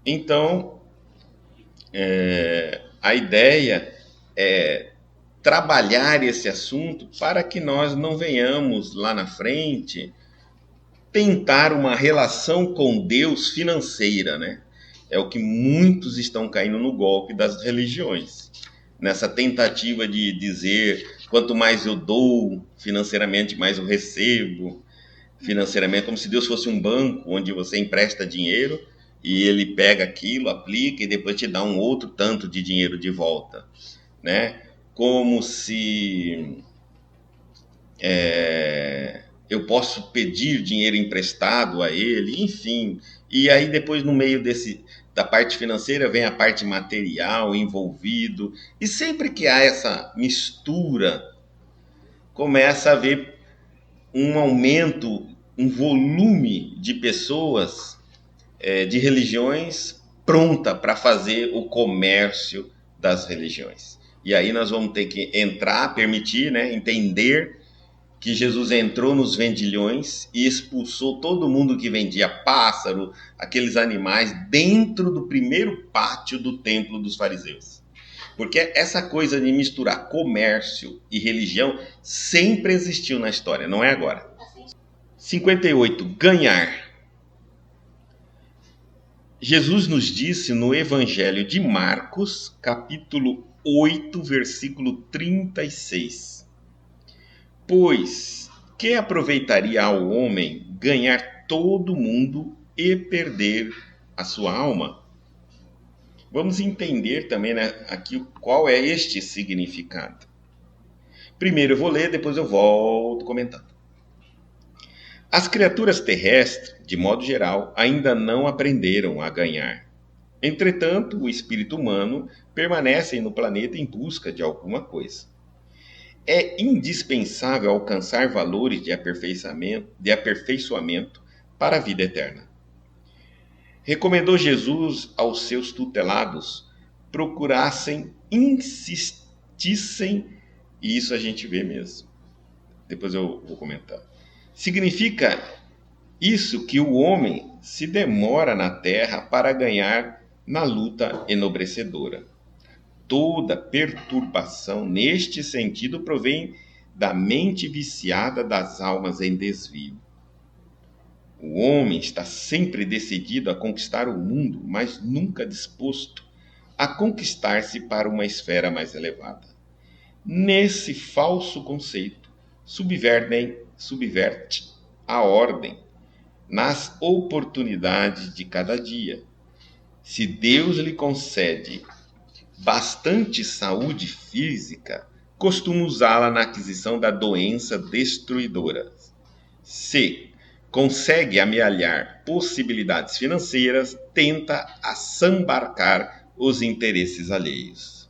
Então, a ideia é trabalhar esse assunto para que nós não venhamos lá na frente tentar uma relação com Deus financeira, né? É o que muitos estão caindo no golpe das religiões. Nessa tentativa de dizer quanto mais eu dou financeiramente, mais eu recebo financeiramente, como se Deus fosse um banco onde você empresta dinheiro e ele pega aquilo, aplica e depois te dá um outro tanto de dinheiro de volta, né? Como se eu posso pedir dinheiro emprestado a ele, enfim. E aí depois no meio da parte financeira vem a parte material envolvido, e sempre que há essa mistura, começa a haver um aumento, um volume de pessoas, de religiões pronta para fazer o comércio das religiões. E aí nós vamos ter que entrar, permitir, né, entender que Jesus entrou nos vendilhões e expulsou todo mundo que vendia pássaro, aqueles animais, dentro do primeiro pátio do templo dos fariseus. Porque essa coisa de misturar comércio e religião sempre existiu na história, não é agora. 58. Ganhar. Jesus nos disse no Evangelho de Marcos, capítulo 8, versículo 36. Pois que aproveitaria ao homem ganhar todo o mundo e perder a sua alma? Vamos entender também, né, aqui qual é este significado. Primeiro eu vou ler, depois eu volto comentando. As criaturas terrestres, de modo geral, ainda não aprenderam a ganhar. Entretanto, o espírito humano permanece no planeta em busca de alguma coisa. É indispensável alcançar valores de aperfeiçoamento para a vida eterna. Recomendou Jesus aos seus tutelados procurassem, insistissem, e isso a gente vê mesmo. Depois eu vou comentar. Significa isso que o homem se demora na terra para ganhar na luta enobrecedora. Toda perturbação neste sentido provém da mente viciada das almas em desvio. O homem está sempre decidido a conquistar o mundo, mas nunca disposto a conquistar-se para uma esfera mais elevada. Nesse falso conceito, subverte a ordem nas oportunidades de cada dia. Se Deus lhe concede bastante saúde física, costuma usá-la na aquisição da doença destruidora. Se consegue amealhar possibilidades financeiras, tenta assambarcar os interesses alheios.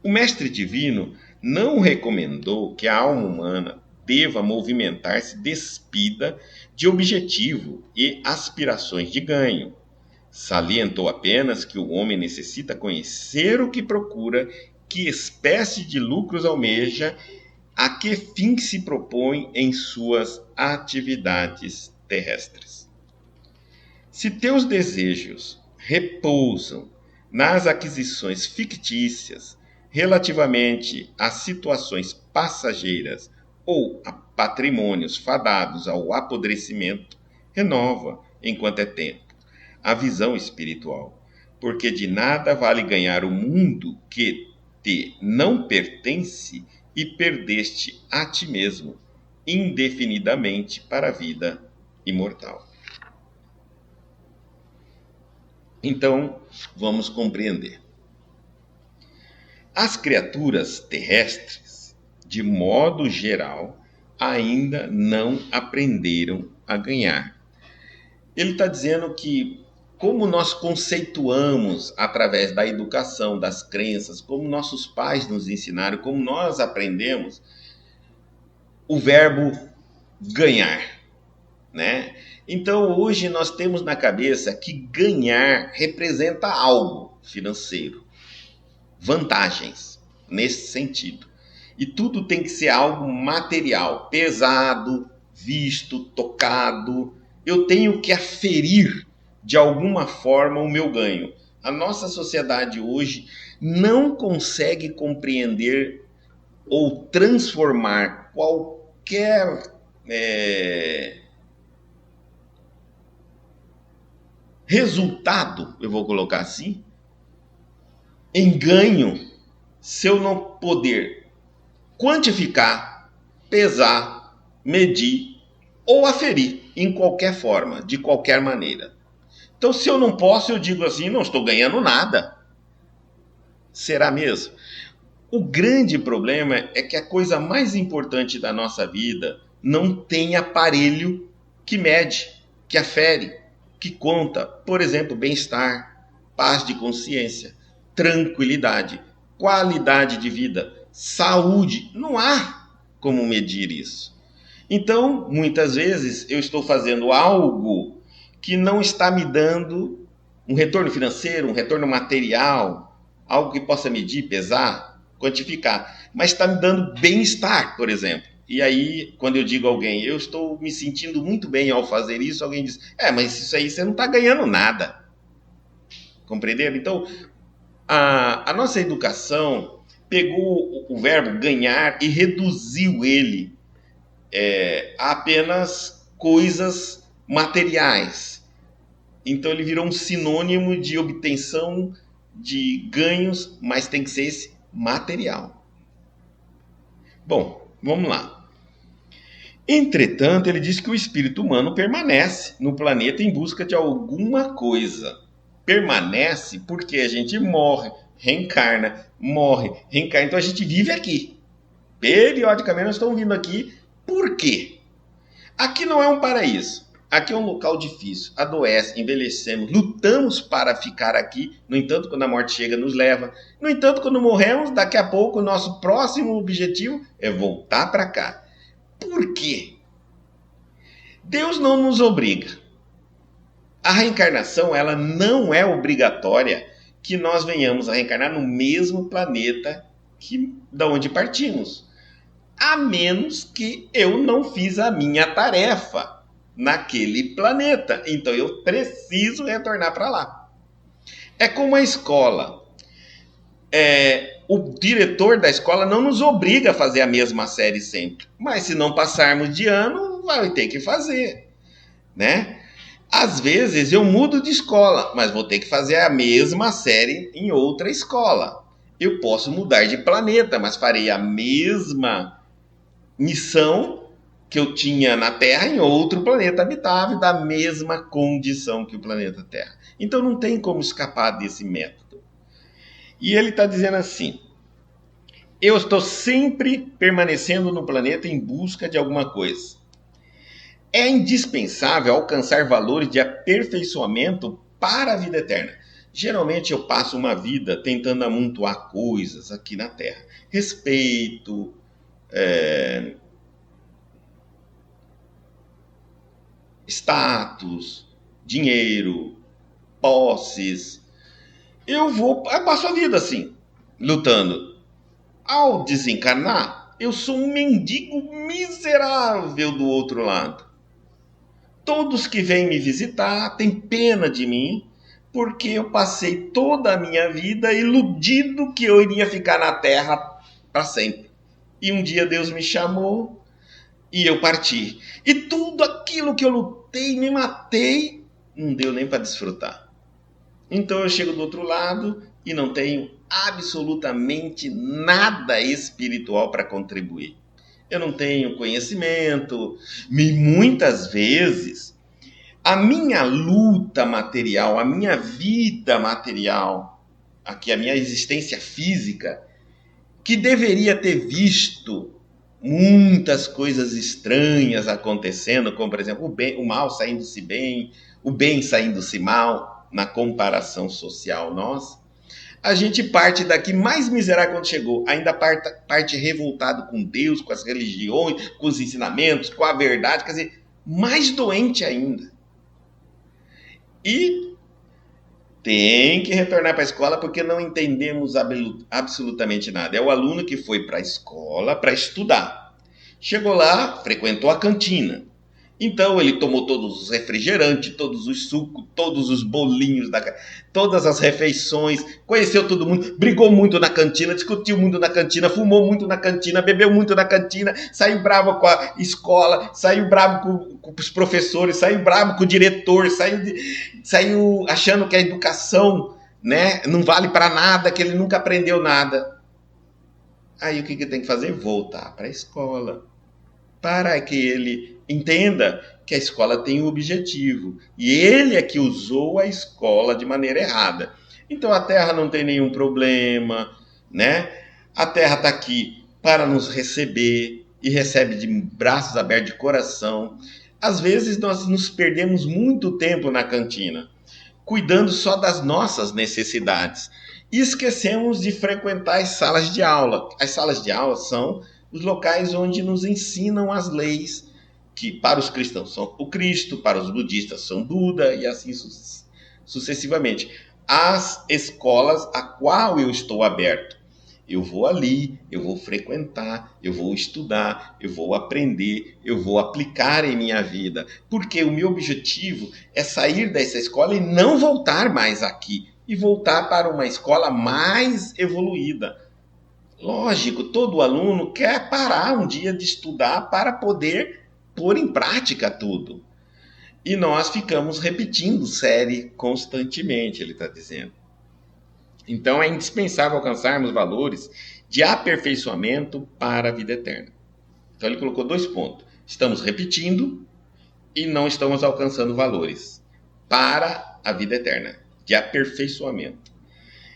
O Mestre Divino não recomendou que a alma humana deva movimentar-se despida de objetivo e aspirações de ganho. Salientou apenas que o homem necessita conhecer o que procura, que espécie de lucros almeja, a que fim se propõe em suas atividades terrestres. Se teus desejos repousam nas aquisições fictícias relativamente a situações passageiras ou a patrimônios fadados ao apodrecimento, renova, enquanto é tempo, a visão espiritual, porque de nada vale ganhar o mundo que te não pertence e perdeste a ti mesmo indefinidamente para a vida imortal. Então, vamos compreender. As criaturas terrestres, de modo geral, ainda não aprenderam a ganhar. Ele está dizendo que como nós conceituamos através da educação, das crenças, como nossos pais nos ensinaram, como nós aprendemos o verbo ganhar, né? Então hoje nós temos na cabeça que ganhar representa algo financeiro, vantagens nesse sentido. E tudo tem que ser algo material, pesado, visto, tocado. Eu tenho que aferir de alguma forma o meu ganho. A nossa sociedade hoje não consegue compreender ou transformar qualquer resultado, eu vou colocar assim, em ganho, se eu não poder quantificar, pesar, medir ou aferir em qualquer forma, de qualquer maneira. Então, se eu não posso, eu digo assim, não estou ganhando nada. Será mesmo? O grande problema é que a coisa mais importante da nossa vida não tem aparelho que mede, que afere, que conta. Por exemplo, bem-estar, paz de consciência, tranquilidade, qualidade de vida, saúde. Não há como medir isso. Então, muitas vezes, eu estou fazendo algo que não está me dando um retorno financeiro, um retorno material, algo que possa medir, pesar, quantificar, mas está me dando bem-estar, por exemplo. E aí, quando eu digo a alguém, eu estou me sentindo muito bem ao fazer isso, alguém diz, mas isso aí você não está ganhando nada. Compreenderam? Então, a nossa educação pegou o verbo ganhar e reduziu ele a apenas coisas materiais. Então ele virou um sinônimo de obtenção de ganhos, mas tem que ser esse material. Bom, vamos lá. Entretanto, ele diz que o espírito humano permanece no planeta em busca de alguma coisa. Permanece porque a gente morre, reencarna. Então a gente vive aqui. Periodicamente nós estamos vindo aqui. Por quê? Aqui não é um paraíso. Aqui é um local difícil. Adoece, envelhecemos, lutamos para ficar aqui. No entanto, quando a morte chega, nos leva. No entanto, quando morremos, daqui a pouco o nosso próximo objetivo é voltar para cá. Por quê? Deus não nos obriga. A reencarnação, ela não é obrigatória que nós venhamos a reencarnar no mesmo planeta da onde partimos. A menos que eu não fiz a minha tarefa naquele planeta. Então eu preciso retornar para lá. É como a escola. O diretor da escola não nos obriga a fazer a mesma série sempre. Mas se não passarmos de ano, vai ter que fazer. Né? Às vezes eu mudo de escola, mas vou ter que fazer a mesma série em outra escola. Eu posso mudar de planeta, mas farei a mesma missão que eu tinha na Terra em outro planeta habitável, da mesma condição que o planeta Terra. Então não tem como escapar desse método. E ele está dizendo assim, eu estou sempre permanecendo no planeta em busca de alguma coisa. É indispensável alcançar valores de aperfeiçoamento para a vida eterna. Geralmente eu passo uma vida tentando amontoar coisas aqui na Terra. Respeito, status, dinheiro, posses. Eu passo a vida assim, lutando. Ao desencarnar, eu sou um mendigo miserável do outro lado. Todos que vêm me visitar têm pena de mim, porque eu passei toda a minha vida iludido que eu iria ficar na Terra para sempre. E um dia Deus me chamou e eu parti. E tudo aquilo que eu lutei, me matei, não deu nem para desfrutar. Então eu chego do outro lado e não tenho absolutamente nada espiritual para contribuir. Eu não tenho conhecimento, e muitas vezes a minha luta material, a minha vida material, aqui a minha existência física, que deveria ter visto muitas coisas estranhas acontecendo, como por exemplo o mal saindo-se bem, o bem saindo-se mal, na comparação social nossa, a gente parte daqui mais miserável quando chegou, ainda parte revoltado com Deus, com as religiões, com os ensinamentos, com a verdade, quer dizer, mais doente ainda. E tem que retornar para a escola porque não entendemos absolutamente nada. É o aluno que foi para a escola para estudar. Chegou lá, frequentou a cantina. Então ele tomou todos os refrigerantes, todos os sucos, todos os bolinhos, todas as refeições, conheceu todo mundo, brigou muito na cantina, discutiu muito na cantina, fumou muito na cantina, bebeu muito na cantina, saiu bravo com a escola, saiu bravo com os professores, saiu bravo com o diretor, saiu achando que a educação, né, não vale para nada, que ele nunca aprendeu nada. Aí o que tem que fazer? Voltar para a escola, para que ele entenda que a escola tem um objetivo. E ele é que usou a escola de maneira errada. Então a Terra não tem nenhum problema, né? A Terra está aqui para nos receber e recebe de braços abertos, de coração. Às vezes nós nos perdemos muito tempo na cantina, cuidando só das nossas necessidades. E esquecemos de frequentar as salas de aula. As salas de aula são os locais onde nos ensinam as leis, que para os cristãos são o Cristo, para os budistas são Buda, e assim sucessivamente. As escolas a qual eu estou aberto. Eu vou ali, eu vou frequentar, eu vou estudar, eu vou aprender, eu vou aplicar em minha vida. Porque o meu objetivo é sair dessa escola e não voltar mais aqui. E voltar para uma escola mais evoluída. Lógico, todo aluno quer parar um dia de estudar para poder pôr em prática tudo. E nós ficamos repetindo série constantemente, ele está dizendo. Então é indispensável alcançarmos valores de aperfeiçoamento para a vida eterna. Então ele colocou 2 pontos. Estamos repetindo e não estamos alcançando valores para a vida eterna, de aperfeiçoamento.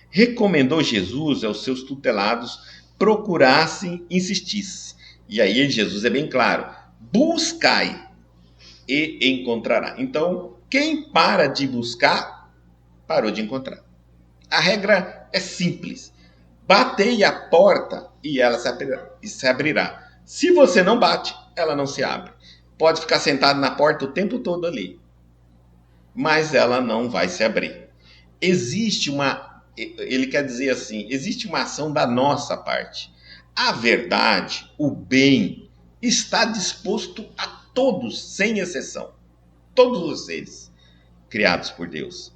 Recomendou Jesus aos seus tutelados procurassem, insistissem. E aí Jesus é bem claro: buscai e encontrará. Então, quem para de buscar, parou de encontrar. A regra é simples: batei a porta e ela se abrirá. Se você não bate, ela não se abre. Pode ficar sentado na porta o tempo todo ali, mas ela não vai se abrir. Ele quer dizer assim, existe uma ação da nossa parte. A verdade, o bem, está disposto a todos, sem exceção. Todos os seres criados por Deus.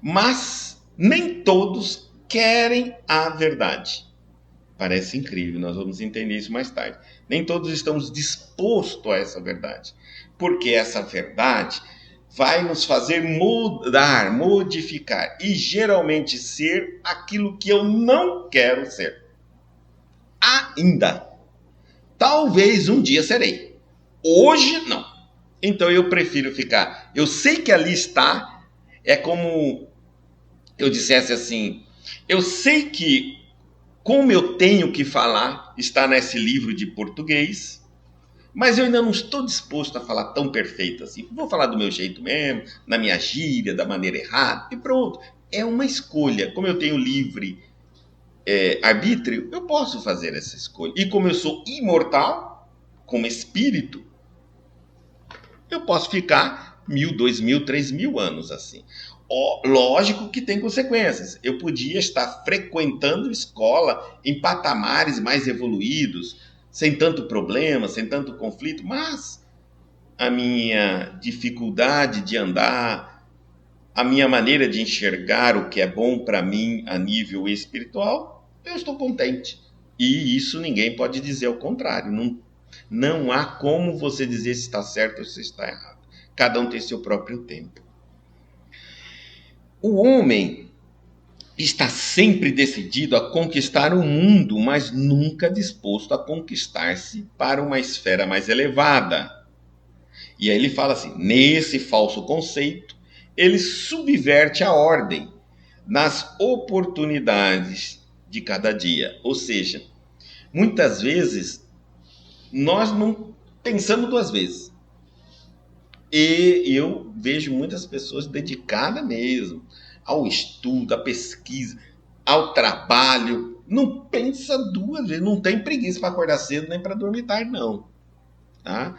Mas nem todos querem a verdade. Parece incrível, nós vamos entender isso mais tarde. Nem todos estamos dispostos a essa verdade. Porque essa verdade vai nos fazer mudar, modificar e geralmente ser aquilo que eu não quero ser. Ainda. Talvez um dia serei. Hoje não. Então eu prefiro ficar. Eu sei que ali está. É como eu dissesse assim: eu sei que como eu tenho que falar está nesse livro de português, mas eu ainda não estou disposto a falar tão perfeito assim. Vou falar do meu jeito mesmo, na minha gíria, da maneira errada, e pronto. É uma escolha. Como eu tenho livre arbítrio, eu posso fazer essa escolha. E como eu sou imortal, como espírito, eu posso ficar 1.000, 2.000, 3.000 anos assim. Lógico que tem consequências. Eu podia estar frequentando escola em patamares mais evoluídos, sem tanto problema, sem tanto conflito, mas a minha dificuldade de andar, a minha maneira de enxergar o que é bom para mim a nível espiritual, eu estou contente. E isso ninguém pode dizer ao contrário. Não há como você dizer se está certo ou se está errado. Cada um tem seu próprio tempo. O homem está sempre decidido a conquistar o mundo, mas nunca disposto a conquistar-se para uma esfera mais elevada. E aí ele fala assim: nesse falso conceito, ele subverte a ordem nas oportunidades de cada dia. Ou seja, muitas vezes nós não pensamos 2 vezes. E eu vejo muitas pessoas dedicadas mesmo ao estudo, à pesquisa, ao trabalho. Não pensa 2 vezes, não tem preguiça para acordar cedo nem para dormir tarde, não. Tá?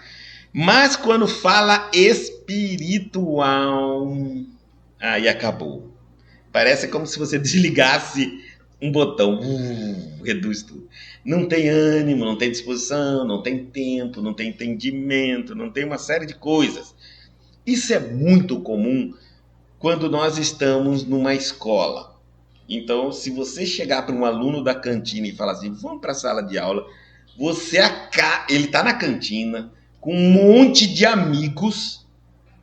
Mas quando fala espiritual, aí acabou. Parece como se você desligasse um botão, reduz tudo. Não tem ânimo, não tem disposição, não tem tempo, não tem entendimento, não tem uma série de coisas. Isso é muito comum quando nós estamos numa escola. Então, se você chegar para um aluno da cantina e falar assim, vamos para a sala de aula, ele está na cantina com um monte de amigos,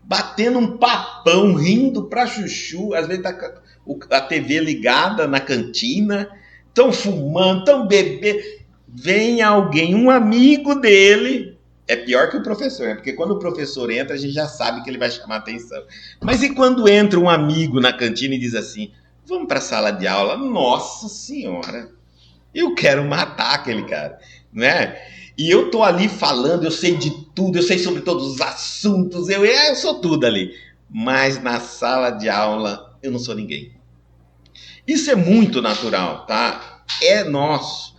batendo um papão, rindo pra chuchu, às vezes tá a TV ligada na cantina, estão fumando, estão bebendo. Vem alguém, um amigo dele, é pior que o professor, né? Porque quando o professor entra, a gente já sabe que ele vai chamar atenção. Mas e quando entra um amigo na cantina e diz assim, vamos para a sala de aula? Nossa Senhora, eu quero matar aquele cara, né? E eu tô ali falando, eu sei de tudo, eu sei sobre todos os assuntos, eu sou tudo ali. Mas na sala de aula, eu não sou ninguém. Isso é muito natural, tá? É nosso.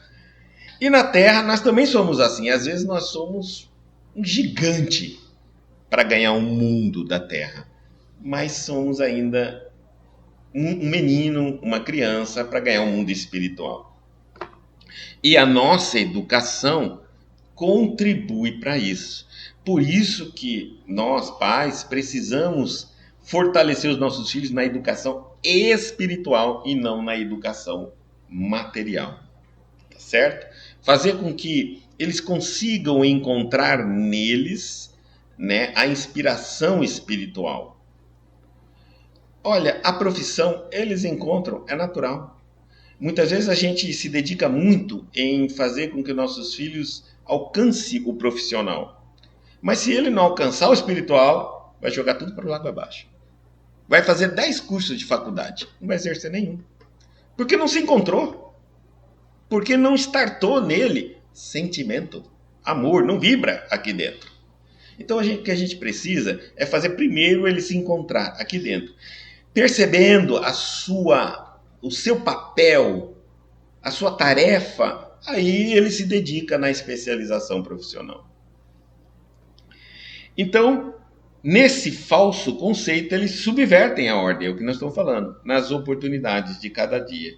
E na Terra, nós também somos assim. Às vezes nós somos um gigante para ganhar um mundo da Terra. Mas somos ainda um menino, uma criança para ganhar um mundo espiritual. E a nossa educação contribui para isso. Por isso que nós, pais, precisamos fortalecer os nossos filhos na educação espiritual e não na educação material. Tá certo? Fazer com que eles consigam encontrar neles, né, a inspiração espiritual. Olha, a profissão eles encontram, é natural. Muitas vezes a gente se dedica muito em fazer com que nossos filhos alcance o profissional. Mas se ele não alcançar o espiritual, vai jogar tudo para o lado abaixo. Vai fazer 10 cursos de faculdade, não vai exercer nenhum. Porque não se encontrou. Porque não startou nele sentimento, amor, não vibra aqui dentro. Então o que a gente precisa é fazer primeiro ele se encontrar aqui dentro. Percebendo o seu papel, a sua tarefa, aí ele se dedica na especialização profissional. Então, nesse falso conceito, eles subvertem a ordem, é o que nós estamos falando, nas oportunidades de cada dia.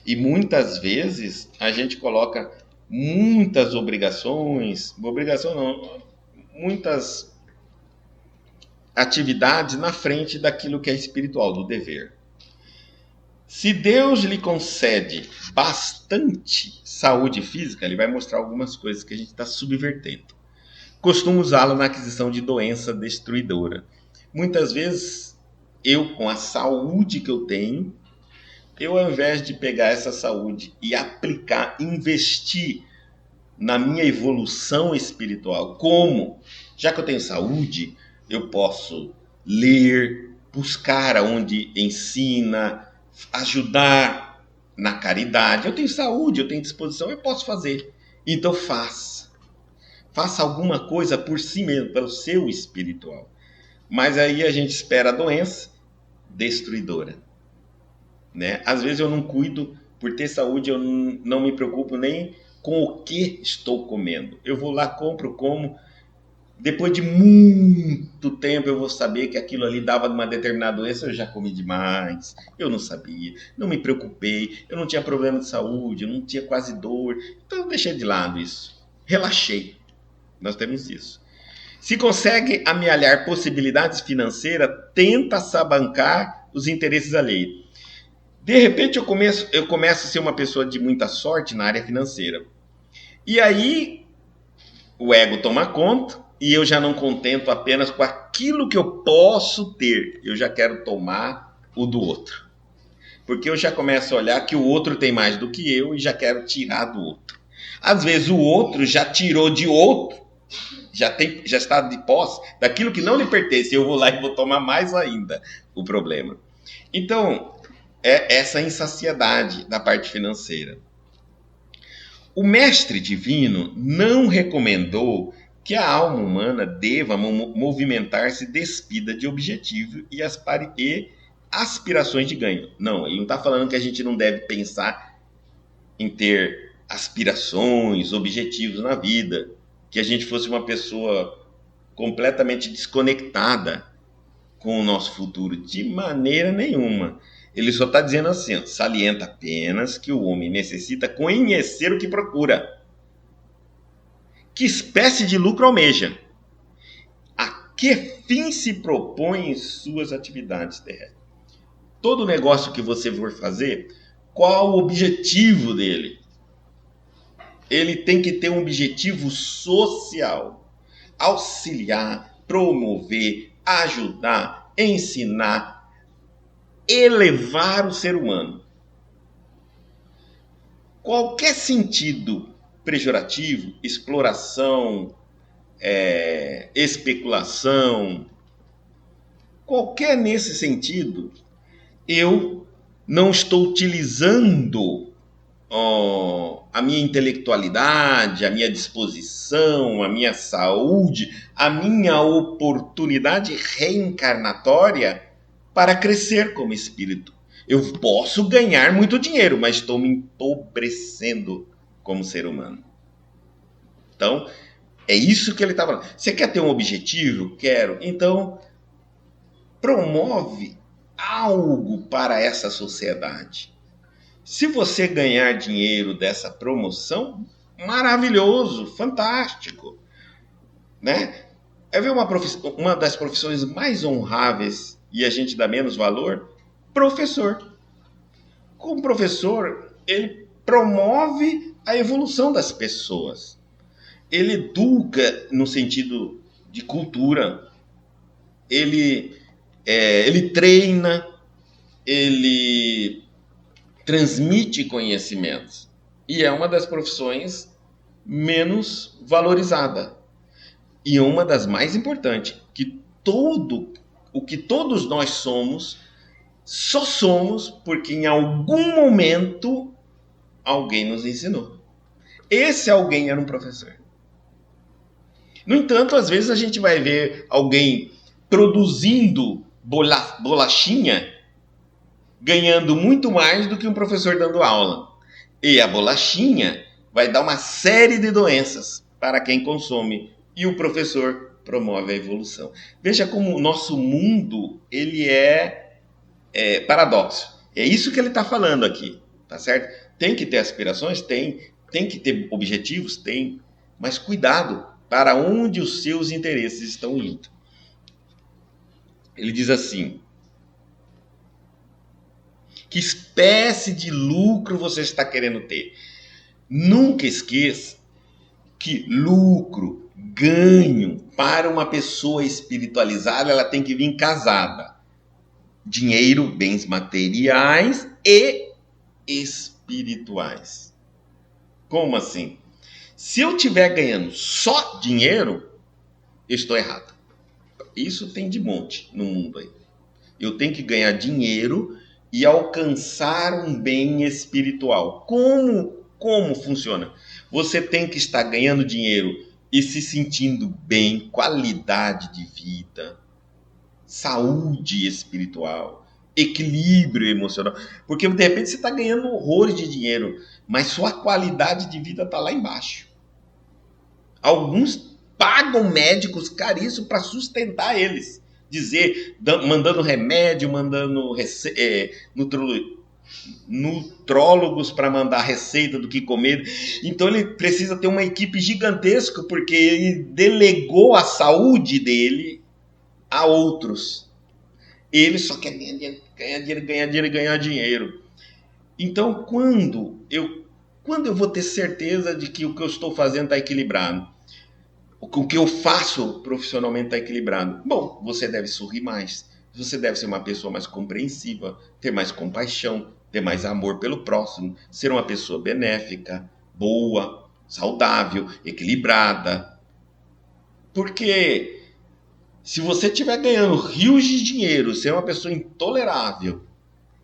E muitas vezes a gente coloca muitas muitas atividades na frente daquilo que é espiritual, do dever. Se Deus lhe concede bastante saúde física, ele vai mostrar algumas coisas que a gente está subvertendo. Costumo usá-lo na aquisição de doença destruidora. Muitas vezes, eu, com a saúde que eu tenho, ao invés de pegar essa saúde e aplicar, investir na minha evolução espiritual, como? Já que eu tenho saúde, eu posso ler, buscar aonde ensina, ajudar na caridade. Eu tenho saúde, eu tenho disposição, eu posso fazer. Então faça. Faça alguma coisa por si mesmo, pelo seu espiritual. Mas aí a gente espera a doença destruidora. Né? Às vezes eu não cuido, por ter saúde eu não me preocupo nem com o que estou comendo. Eu vou lá, compro, como. Depois de muito tempo eu vou saber que aquilo ali dava uma determinada doença, eu já comi demais, eu não sabia, não me preocupei, eu não tinha problema de saúde, eu não tinha quase dor, então eu deixei de lado isso. Relaxei. Nós temos isso. Se consegue amealhar possibilidades financeiras, tenta sabancar os interesses alheios. De repente eu começo a ser uma pessoa de muita sorte na área financeira. E aí o ego toma conta e eu já não contento apenas com aquilo que eu posso ter. Eu já quero tomar o do outro. Porque eu já começo a olhar que o outro tem mais do que eu e já quero tirar do outro. Às vezes o outro já tirou de outro, já está de posse daquilo que não lhe pertence. Eu vou lá e vou tomar mais ainda o problema. Então, é essa insaciedade da parte financeira. O mestre divino não recomendou que a alma humana deva movimentar-se despida de objetivo e aspirações de ganho. Não, ele não está falando que a gente não deve pensar em ter aspirações, objetivos na vida, que a gente fosse uma pessoa completamente desconectada com o nosso futuro. De maneira nenhuma. Ele só está dizendo assim, ó, salienta apenas que o homem necessita conhecer o que procura. Que espécie de lucro almeja? A que fim se propõe em suas atividades terrestres? Todo negócio que você for fazer, qual o objetivo dele? Ele tem que ter um objetivo social. Auxiliar, promover, ajudar, ensinar, elevar o ser humano. Qualquer sentido pejorativo, exploração, especulação, qualquer nesse sentido, eu não estou utilizando a minha intelectualidade, a minha disposição, a minha saúde, a minha oportunidade reencarnatória para crescer como espírito. Eu posso ganhar muito dinheiro, mas estou me empobrecendo como ser humano. Então, é isso que ele está falando. Você quer ter um objetivo? Quero. Então, promove algo para essa sociedade. Se você ganhar dinheiro dessa promoção, maravilhoso, fantástico, né? É ver uma das profissões mais honráveis e a gente dá menos valor, professor. Como professor, ele promove a evolução das pessoas. Ele educa no sentido de cultura. Ele treina, ele transmite conhecimentos. E é uma das profissões menos valorizada. E uma das mais importantes, que o que todos nós somos, só somos porque em algum momento alguém nos ensinou. Esse alguém era um professor. No entanto, às vezes a gente vai ver alguém produzindo bolachinha ganhando muito mais do que um professor dando aula. E a bolachinha vai dar uma série de doenças para quem consome. E o professor promove a evolução. Veja como o nosso mundo ele é paradoxo. É isso que ele está falando aqui, tá certo? Tem que ter aspirações? Tem que ter objetivos? Tem. Mas cuidado para onde os seus interesses estão indo. Ele diz assim: que espécie de lucro você está querendo ter? Nunca esqueça que lucro, ganho para uma pessoa espiritualizada, ela tem que vir casada. Dinheiro, bens materiais e espirituais. Como assim? Se eu estiver ganhando só dinheiro, eu estou errado. Isso tem de monte no mundo aí. Eu tenho que ganhar dinheiro e alcançar um bem espiritual. Como funciona? Você tem que estar ganhando dinheiro e se sentindo bem, qualidade de vida, saúde espiritual, equilíbrio emocional. Porque de repente você está ganhando horrores de dinheiro, mas sua qualidade de vida está lá embaixo. Alguns pagam médicos caríssimos para sustentar eles. Mandando remédio, mandando nutrólogos para mandar receita do que comer. Então ele precisa ter uma equipe gigantesca, porque ele delegou a saúde dele a outros. Ele só quer ganhar dinheiro. Então, quando eu vou ter certeza de que o que eu estou fazendo está equilibrado? O que eu faço profissionalmente está equilibrado? Bom, você deve sorrir mais. Você deve ser uma pessoa mais compreensiva, ter mais compaixão, ter mais amor pelo próximo, ser uma pessoa benéfica, boa, saudável, equilibrada. Porque se você estiver ganhando rios de dinheiro, ser uma pessoa intolerável,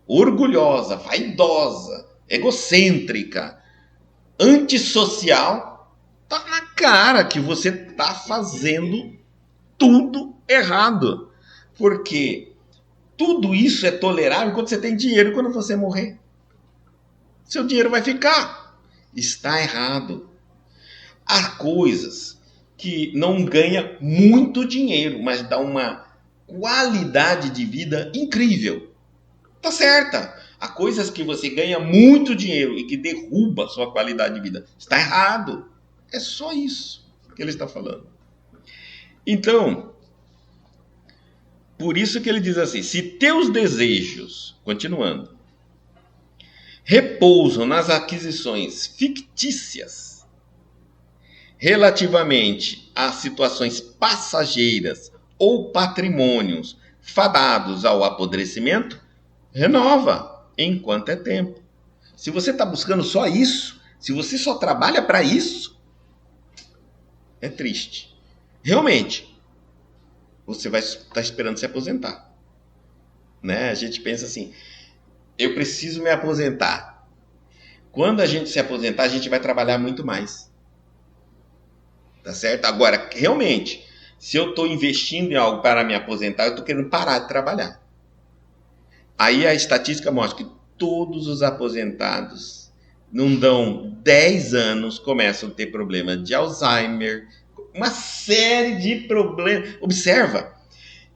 orgulhosa, vaidosa, egocêntrica, antissocial, tá na cara que você tá fazendo tudo errado. Porque tudo isso é tolerável quando você tem dinheiro, quando você morrer. Seu dinheiro vai ficar. Está errado. Há coisas que não ganha muito dinheiro, mas dá uma qualidade de vida incrível. Tá certa. Há coisas que você ganha muito dinheiro e que derruba a sua qualidade de vida. Está errado. É só isso que ele está falando. Então, por isso que ele diz assim: se teus desejos, continuando, repousam nas aquisições fictícias relativamente a situações passageiras ou patrimônios fadados ao apodrecimento, renova enquanto é tempo. Se você está buscando só isso, se você só trabalha para isso, é triste. Realmente, você vai estar esperando se aposentar. Né? A gente pensa assim, eu preciso me aposentar. Quando a gente se aposentar, a gente vai trabalhar muito mais. Tá certo? Agora, realmente, se eu estou investindo em algo para me aposentar, eu estou querendo parar de trabalhar. Aí a estatística mostra que todos os aposentados, não dão 10 anos, começam a ter problema de Alzheimer, uma série de problemas. Observa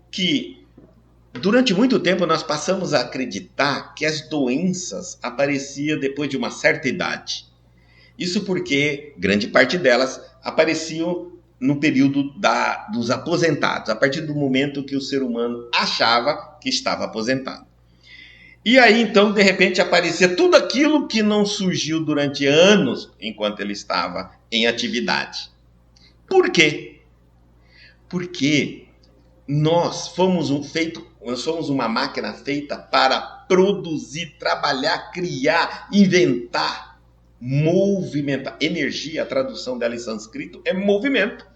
que durante muito tempo nós passamos a acreditar que as doenças apareciam depois de uma certa idade. Isso porque grande parte delas apareciam no período dos aposentados, a partir do momento que o ser humano achava que estava aposentado. E aí, então, de repente, aparecia tudo aquilo que não surgiu durante anos enquanto ele estava em atividade. Por quê? Porque nós somos uma máquina feita para produzir, trabalhar, criar, inventar, movimentar. Energia, a tradução dela em sânscrito, é movimento.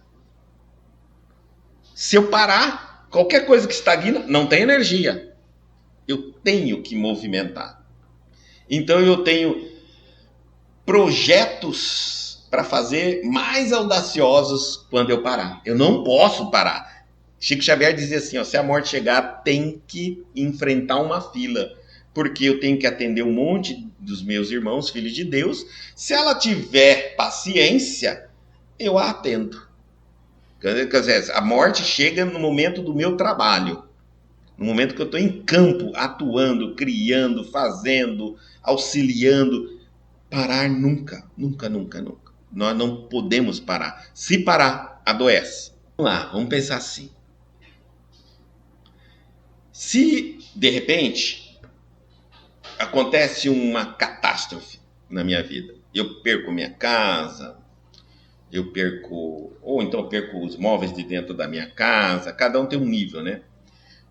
Se eu parar, qualquer coisa que estagna, não tem energia. Eu tenho que movimentar. Então eu tenho projetos para fazer mais audaciosos quando eu parar. Eu não posso parar. Chico Xavier dizia assim, ó, se a morte chegar, tem que enfrentar uma fila, porque eu tenho que atender um monte dos meus irmãos, filhos de Deus. Se ela tiver paciência, eu a atendo. Quer dizer, a morte chega no momento do meu trabalho. No momento que eu estou em campo, atuando, criando, fazendo, auxiliando. Parar nunca, nunca, nunca, nunca. Nós não podemos parar. Se parar, adoece. Vamos lá, vamos pensar assim. Se, de repente, acontece uma catástrofe na minha vida, eu perco minha casa, ou então eu perco os móveis de dentro da minha casa, cada um tem um nível, né?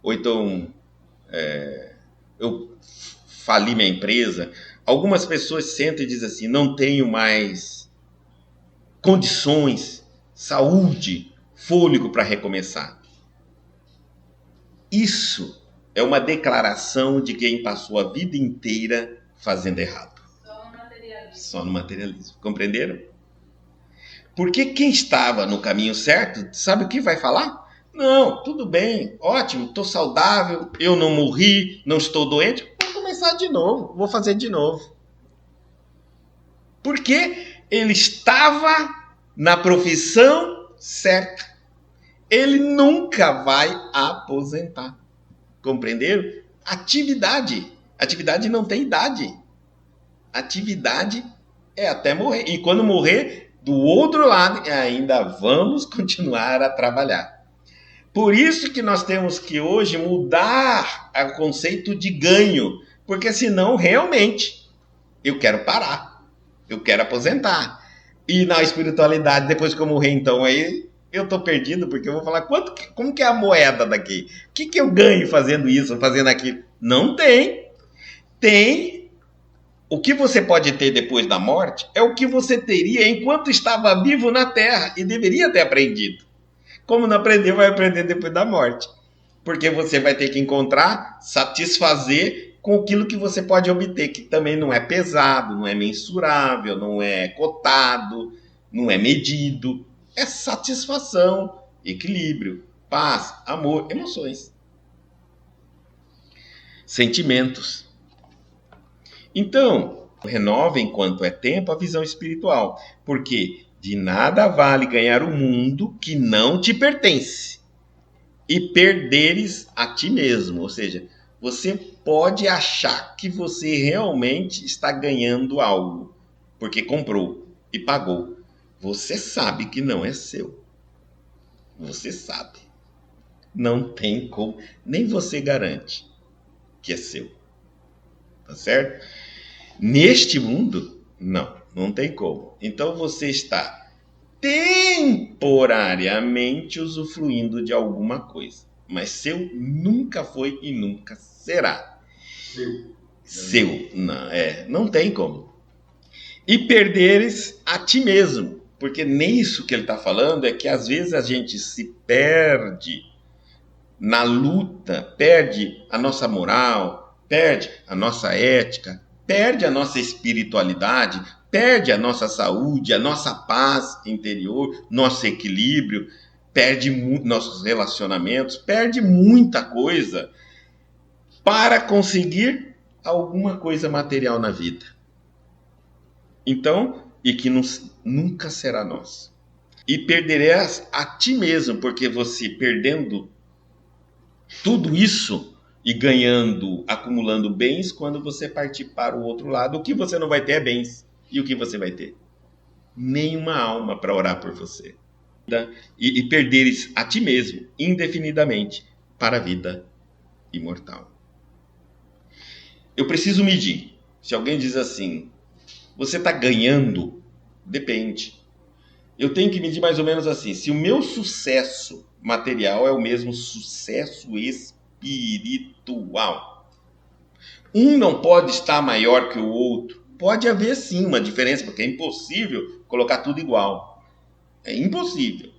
Ou então eu fali minha empresa. Algumas pessoas sentem e dizem assim, não tenho mais condições, saúde, fôlego para recomeçar. Isso é uma declaração de quem passou a vida inteira fazendo errado. Só no materialismo. Compreenderam? Porque quem estava no caminho certo, sabe o que vai falar? Não, tudo bem, ótimo, estou saudável, eu não morri, não estou doente, vou começar de novo, vou fazer de novo. Porque ele estava na profissão certa. Ele nunca vai aposentar. Compreenderam? Atividade. Atividade não tem idade. Atividade é até morrer. E quando morrer, do outro lado, ainda vamos continuar a trabalhar. Por isso que nós temos que hoje mudar o conceito de ganho, porque senão realmente eu quero parar, eu quero aposentar. E na espiritualidade, depois que eu morrer, então aí eu tô perdido, porque eu vou falar como que é a moeda daqui? O que eu ganho fazendo isso, fazendo aquilo? Não tem. Tem. O que você pode ter depois da morte é o que você teria enquanto estava vivo na Terra e deveria ter aprendido. Como não aprendeu, vai aprender depois da morte. Porque você vai ter que encontrar, satisfazer com aquilo que você pode obter, que também não é pesado, não é mensurável, não é cotado, não é medido. É satisfação, equilíbrio, paz, amor, emoções. Sentimentos. Então, renova enquanto é tempo a visão espiritual. Porque de nada vale ganhar o mundo que não te pertence e perderes a ti mesmo. Ou seja, você pode achar que você realmente está ganhando algo, porque comprou e pagou. Você sabe que não é seu. Você sabe. Não tem como. Nem você garante que é seu. Tá certo? Neste mundo, não tem como. Então você está temporariamente usufruindo de alguma coisa. Mas seu nunca foi e nunca será. Seu. Não tem como. E perderes a ti mesmo. Porque nisso que ele está falando é que às vezes a gente se perde na luta, perde a nossa moral, perde a nossa ética, perde a nossa espiritualidade, perde a nossa saúde, a nossa paz interior, nosso equilíbrio, perde nossos relacionamentos, perde muita coisa para conseguir alguma coisa material na vida. Então, e que nunca será nosso. E perderás a ti mesmo, porque você perdendo tudo isso e ganhando, acumulando bens, quando você partir para o outro lado, o que você não vai ter é bens. E o que você vai ter? Nenhuma alma para orar por você. E perderes a ti mesmo, indefinidamente, para a vida imortal. Eu preciso medir. Se alguém diz assim, você está ganhando? Depende. Eu tenho que medir mais ou menos assim. Se o meu sucesso material é o mesmo sucesso espiritual, um não pode estar maior que o outro. Pode haver sim uma diferença, porque é impossível colocar tudo igual. É impossível,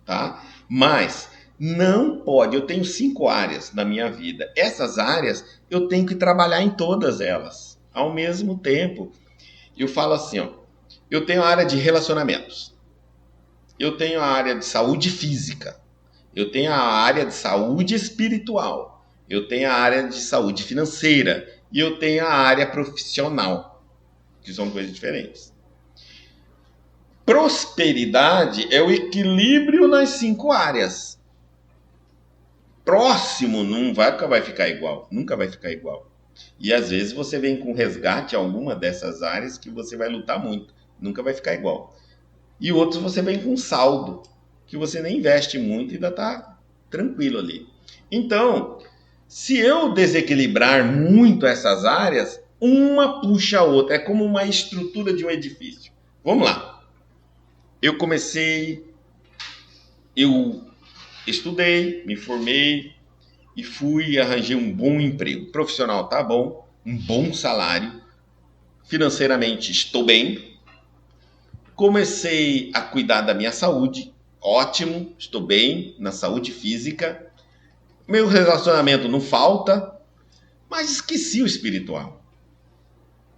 tá? Mas não pode. Eu tenho 5 áreas na minha vida. Essas áreas eu tenho que trabalhar em todas elas ao mesmo tempo. Eu falo assim, ó, eu tenho a área de relacionamentos, eu tenho a área de saúde física, eu tenho a área de saúde espiritual, eu tenho a área de saúde financeira e eu tenho a área profissional, que são coisas diferentes. Prosperidade é o equilíbrio nas 5 áreas. Próximo nunca vai ficar igual, nunca vai ficar igual. E às vezes você vem com resgate a alguma dessas áreas que você vai lutar muito, nunca vai ficar igual. E outros você vem com saldo, que você nem investe muito e ainda está tranquilo ali. Então, se eu desequilibrar muito essas áreas, uma puxa a outra, é como uma estrutura de um edifício. Vamos lá. Eu estudei, me formei, e fui arranjar um bom emprego. Profissional tá bom, um bom salário, financeiramente estou bem. Comecei a cuidar da minha saúde, ótimo, estou bem na saúde física. Meu relacionamento não falta, mas esqueci o espiritual.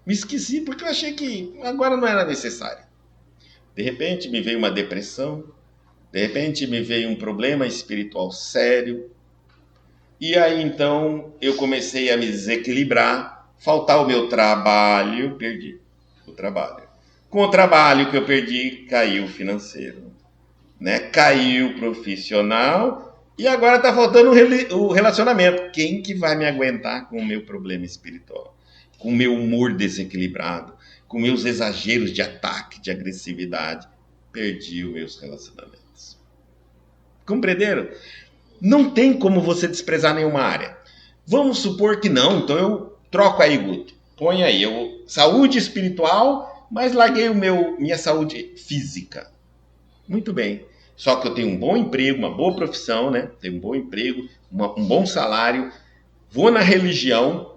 Me esqueci porque eu achei que agora não era necessário. De repente me veio uma depressão, de repente me veio um problema espiritual sério. E aí, então, eu comecei a me desequilibrar, faltar o meu trabalho, perdi o trabalho. Com o trabalho que eu perdi, caiu o financeiro, né? Caiu o profissional e agora está faltando o relacionamento. Quem que vai me aguentar com o meu problema espiritual? Com o meu humor desequilibrado, com meus exageros de ataque, de agressividade? Perdi os meus relacionamentos. Compreenderam? Não tem como você desprezar nenhuma área. Vamos supor que não, então eu troco aí, Guto. Põe aí, saúde espiritual, mas larguei minha saúde física. Muito bem. Só que eu tenho um bom emprego, uma boa profissão, né? Tenho um bom emprego, um bom salário, vou na religião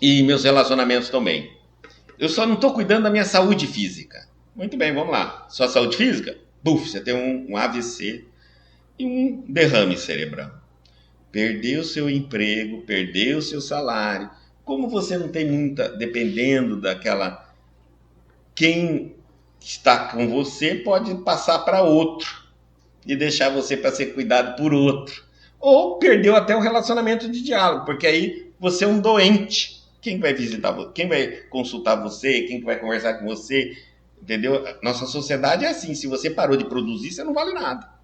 e meus relacionamentos também. Eu só não estou cuidando da minha saúde física. Muito bem, vamos lá. Sua saúde física? Buf, você tem um AVC e um derrame cerebral. Perdeu seu emprego, perdeu seu salário. Como você não tem muita, dependendo daquela... Quem está com você pode passar para outro e deixar você para ser cuidado por outro. Ou perdeu até o relacionamento de diálogo, porque aí você é um doente. Quem vai visitar você? Quem vai consultar você? Quem vai conversar com você? Entendeu? Nossa sociedade é assim. Se você parou de produzir, você não vale nada.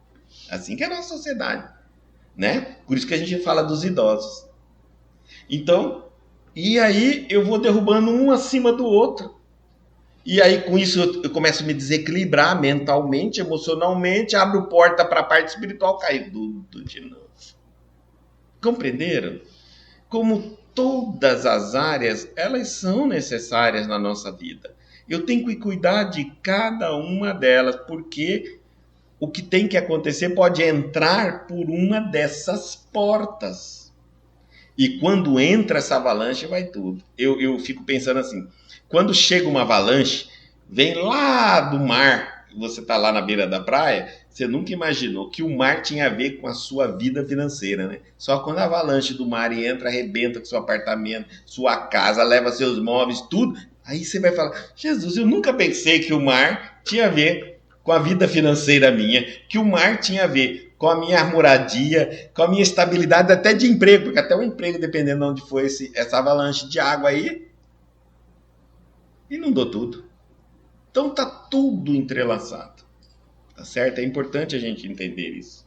Assim que é a nossa sociedade, né? Por isso que a gente fala dos idosos. Então, E aí eu vou derrubando um acima do outro. E aí com isso eu começo a me desequilibrar mentalmente, emocionalmente, abro porta para a parte espiritual, cai tudo de novo. Compreenderam? Como todas as áreas, elas são necessárias na nossa vida. Eu tenho que cuidar de cada uma delas, porque o que tem que acontecer pode entrar por uma dessas portas. E quando entra essa avalanche, vai tudo. Eu fico pensando assim, quando chega uma avalanche, vem lá do mar, você está lá na beira da praia, você nunca imaginou que o mar tinha a ver com a sua vida financeira, né? Só quando a avalanche do mar entra, arrebenta com seu apartamento, sua casa, leva seus móveis, tudo, aí você vai falar, Jesus, eu nunca pensei que o mar tinha a ver com a vida financeira minha, que o mar tinha a ver com a minha moradia, com a minha estabilidade até de emprego, porque até o emprego, dependendo de onde foi essa avalanche de água aí, inundou tudo. Então tá tudo entrelaçado, tá certo? É importante a gente entender isso.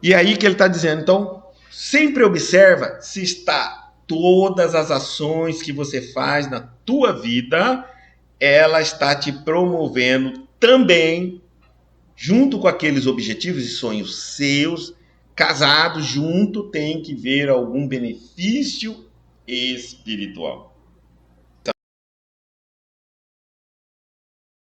E aí que ele está dizendo, então, sempre observa se está todas as ações que você faz na tua vida, ela está te promovendo também, junto com aqueles objetivos e sonhos seus, casados junto, tem que ver algum benefício espiritual.